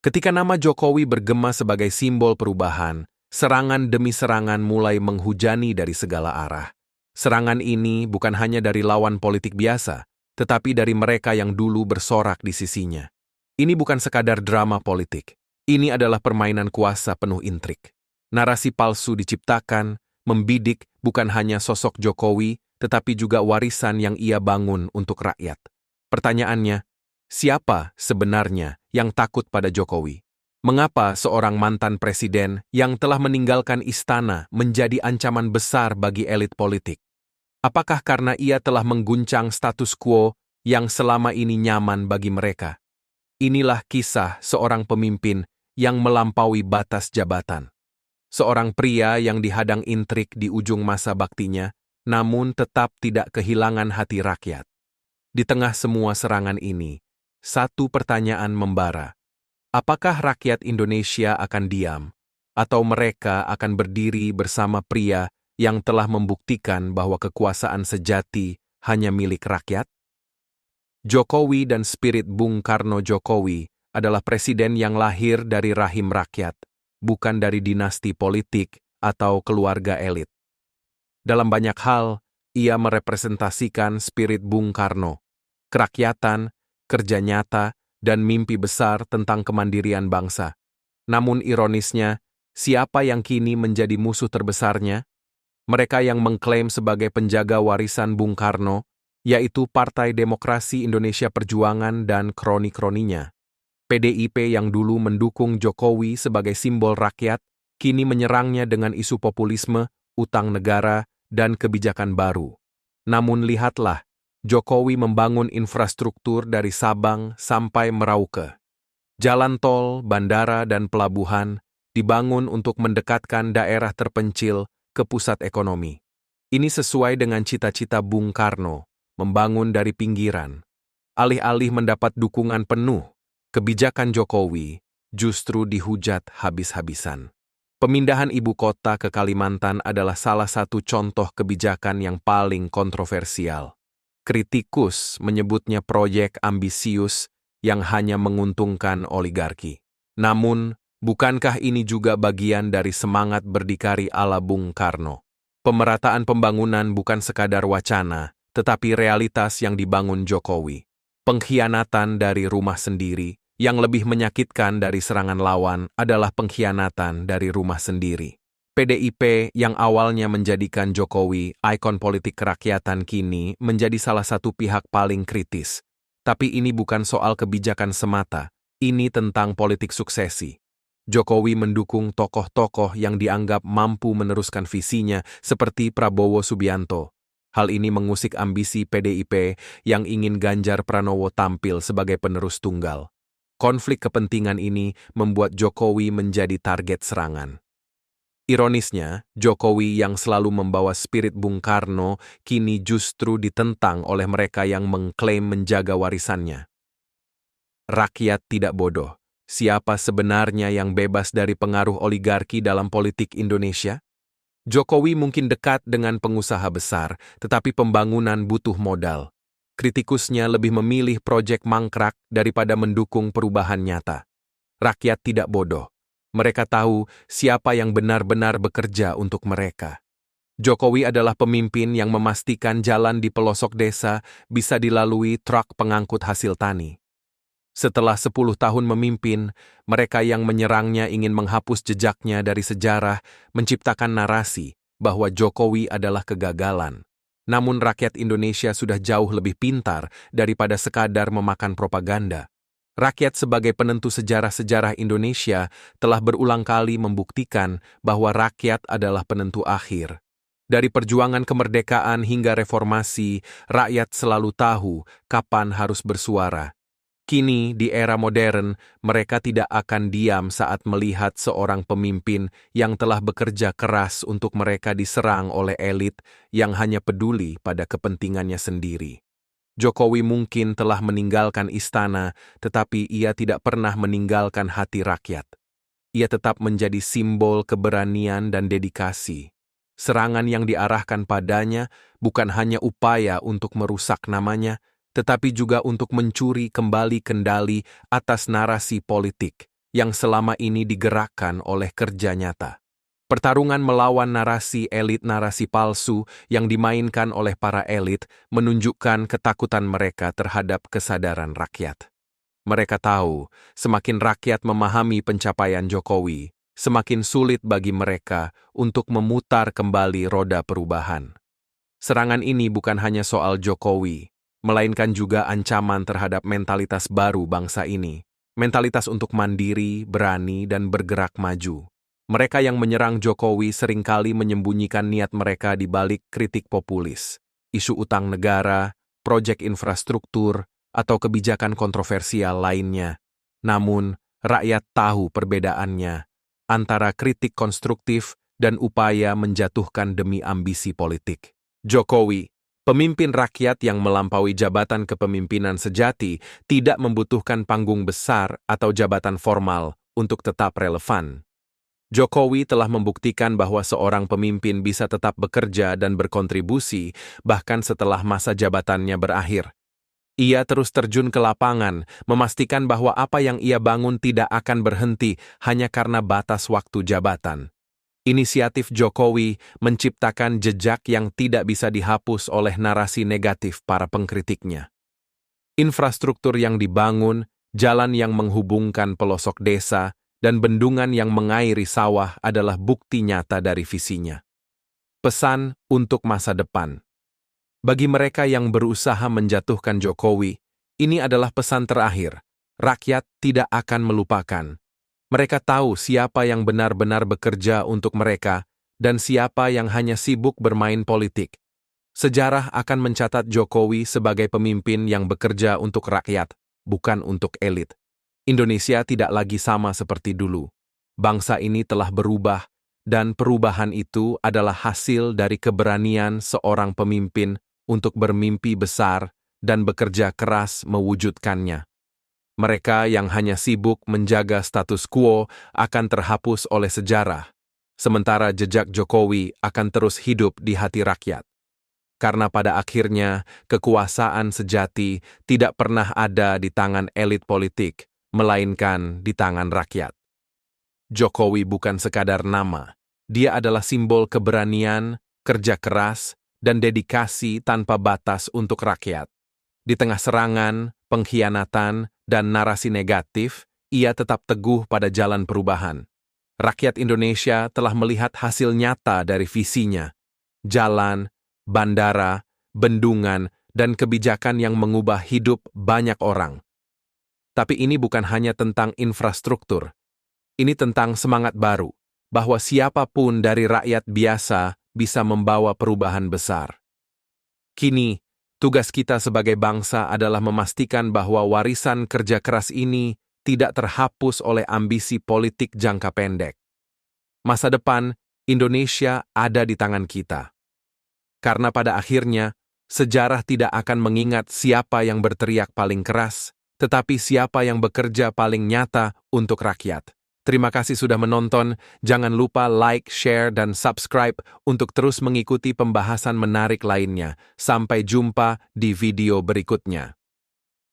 Ketika nama Jokowi bergema sebagai simbol perubahan, serangan demi serangan mulai menghujani dari segala arah. Serangan ini bukan hanya dari lawan politik biasa, tetapi dari mereka yang dulu bersorak di sisinya. Ini bukan sekadar drama politik. Ini adalah permainan kuasa penuh intrik. Narasi palsu diciptakan, membidik bukan hanya sosok Jokowi, tetapi juga warisan yang ia bangun untuk rakyat. Pertanyaannya, siapa sebenarnya yang takut pada Jokowi? Mengapa seorang mantan presiden yang telah meninggalkan istana menjadi ancaman besar bagi elit politik? Apakah karena ia telah mengguncang status quo yang selama ini nyaman bagi mereka? Inilah kisah seorang pemimpin yang melampaui batas jabatan. Seorang pria yang dihadang intrik di ujung masa baktinya, namun tetap tidak kehilangan hati rakyat. Di tengah semua serangan ini, satu pertanyaan membara. Apakah rakyat Indonesia akan diam, atau mereka akan berdiri bersama pria yang telah membuktikan bahwa kekuasaan sejati hanya milik rakyat? Jokowi dan spirit Bung Karno Jokowi adalah presiden yang lahir dari rahim rakyat, bukan dari dinasti politik atau keluarga elit. Dalam banyak hal, ia merepresentasikan spirit Bung Karno, kerakyatan, kerja nyata, dan mimpi besar tentang kemandirian bangsa. Namun ironisnya, siapa yang kini menjadi musuh terbesarnya? Mereka yang mengklaim sebagai penjaga warisan Bung Karno, yaitu Partai Demokrasi Indonesia Perjuangan dan kroni-kroninya. PDIP yang dulu mendukung Jokowi sebagai simbol rakyat, kini menyerangnya dengan isu populisme, utang negara, dan kebijakan baru. Namun lihatlah, Jokowi membangun infrastruktur dari Sabang sampai Merauke. Jalan tol, bandara, dan pelabuhan dibangun untuk mendekatkan daerah terpencil ke pusat ekonomi. Ini sesuai dengan cita-cita Bung Karno, membangun dari pinggiran. Alih-alih mendapat dukungan penuh, kebijakan Jokowi justru dihujat habis-habisan. Pemindahan ibu kota ke Kalimantan adalah salah satu contoh kebijakan yang paling kontroversial. Kritikus menyebutnya proyek ambisius yang hanya menguntungkan oligarki. Namun, bukankah ini juga bagian dari semangat berdikari ala Bung Karno? Pemerataan pembangunan bukan sekadar wacana, tetapi realitas yang dibangun Jokowi. Pengkhianatan dari rumah sendiri, yang lebih menyakitkan dari serangan lawan adalah pengkhianatan dari rumah sendiri. PDIP yang awalnya menjadikan Jokowi ikon politik kerakyatan kini menjadi salah satu pihak paling kritis. Tapi ini bukan soal kebijakan semata, ini tentang politik suksesi. Jokowi mendukung tokoh-tokoh yang dianggap mampu meneruskan visinya seperti Prabowo Subianto. Hal ini mengusik ambisi PDIP yang ingin Ganjar Pranowo tampil sebagai penerus tunggal. Konflik kepentingan ini membuat Jokowi menjadi target serangan. Ironisnya, Jokowi yang selalu membawa spirit Bung Karno kini justru ditentang oleh mereka yang mengklaim menjaga warisannya. Rakyat tidak bodoh. Siapa sebenarnya yang bebas dari pengaruh oligarki dalam politik Indonesia? Jokowi mungkin dekat dengan pengusaha besar, tetapi pembangunan butuh modal. Kritikusnya lebih memilih proyek mangkrak daripada mendukung perubahan nyata. Rakyat tidak bodoh. Mereka tahu siapa yang benar-benar bekerja untuk mereka. Jokowi adalah pemimpin yang memastikan jalan di pelosok desa bisa dilalui truk pengangkut hasil tani. Setelah 10 tahun memimpin, mereka yang menyerangnya ingin menghapus jejaknya dari sejarah, menciptakan narasi bahwa Jokowi adalah kegagalan. Namun rakyat Indonesia sudah jauh lebih pintar daripada sekadar memakan propaganda. Rakyat sebagai penentu sejarah-sejarah Indonesia telah berulang kali membuktikan bahwa rakyat adalah penentu akhir. Dari perjuangan kemerdekaan hingga reformasi, rakyat selalu tahu kapan harus bersuara. Kini, di era modern, mereka tidak akan diam saat melihat seorang pemimpin yang telah bekerja keras untuk mereka diserang oleh elit yang hanya peduli pada kepentingannya sendiri. Jokowi mungkin telah meninggalkan istana, tetapi ia tidak pernah meninggalkan hati rakyat. Ia tetap menjadi simbol keberanian dan dedikasi. Serangan yang diarahkan padanya bukan hanya upaya untuk merusak namanya, tetapi juga untuk mencuri kembali kendali atas narasi politik yang selama ini digerakkan oleh kerja nyata. Pertarungan melawan narasi elit, narasi palsu yang dimainkan oleh para elit menunjukkan ketakutan mereka terhadap kesadaran rakyat. Mereka tahu, semakin rakyat memahami pencapaian Jokowi, semakin sulit bagi mereka untuk memutar kembali roda perubahan. Serangan ini bukan hanya soal Jokowi, melainkan juga ancaman terhadap mentalitas baru bangsa ini. Mentalitas untuk mandiri, berani, dan bergerak maju. Mereka yang menyerang Jokowi seringkali menyembunyikan niat mereka di balik kritik populis, isu utang negara, proyek infrastruktur, atau kebijakan kontroversial lainnya. Namun, rakyat tahu perbedaannya antara kritik konstruktif dan upaya menjatuhkan demi ambisi politik. Jokowi, pemimpin rakyat yang melampaui jabatan kepemimpinan sejati, tidak membutuhkan panggung besar atau jabatan formal untuk tetap relevan. Jokowi telah membuktikan bahwa seorang pemimpin bisa tetap bekerja dan berkontribusi bahkan setelah masa jabatannya berakhir. Ia terus terjun ke lapangan, memastikan bahwa apa yang ia bangun tidak akan berhenti hanya karena batas waktu jabatan. Inisiatif Jokowi menciptakan jejak yang tidak bisa dihapus oleh narasi negatif para pengkritiknya. Infrastruktur yang dibangun, jalan yang menghubungkan pelosok desa, dan bendungan yang mengairi sawah adalah bukti nyata dari visinya. Pesan untuk masa depan. Bagi mereka yang berusaha menjatuhkan Jokowi, ini adalah pesan terakhir. Rakyat tidak akan melupakan. Mereka tahu siapa yang benar-benar bekerja untuk mereka dan siapa yang hanya sibuk bermain politik. Sejarah akan mencatat Jokowi sebagai pemimpin yang bekerja untuk rakyat, bukan untuk elit. Indonesia tidak lagi sama seperti dulu. Bangsa ini telah berubah, dan perubahan itu adalah hasil dari keberanian seorang pemimpin untuk bermimpi besar dan bekerja keras mewujudkannya. Mereka yang hanya sibuk menjaga status quo akan terhapus oleh sejarah, sementara jejak Jokowi akan terus hidup di hati rakyat. Karena pada akhirnya, kekuasaan sejati tidak pernah ada di tangan elit politik, melainkan di tangan rakyat. Jokowi bukan sekadar nama, dia adalah simbol keberanian, kerja keras, dan dedikasi tanpa batas untuk rakyat. Di tengah serangan, pengkhianatan, dan narasi negatif, ia tetap teguh pada jalan perubahan. Rakyat Indonesia telah melihat hasil nyata dari visinya. Jalan, bandara, bendungan, dan kebijakan yang mengubah hidup banyak orang. Tapi ini bukan hanya tentang infrastruktur. Ini tentang semangat baru, bahwa siapapun dari rakyat biasa bisa membawa perubahan besar. Kini, tugas kita sebagai bangsa adalah memastikan bahwa warisan kerja keras ini tidak terhapus oleh ambisi politik jangka pendek. Masa depan Indonesia ada di tangan kita. Karena pada akhirnya, sejarah tidak akan mengingat siapa yang berteriak paling keras, tetapi siapa yang bekerja paling nyata untuk rakyat. Terima kasih sudah menonton, jangan lupa like, share, dan subscribe untuk terus mengikuti pembahasan menarik lainnya. Sampai jumpa di video berikutnya.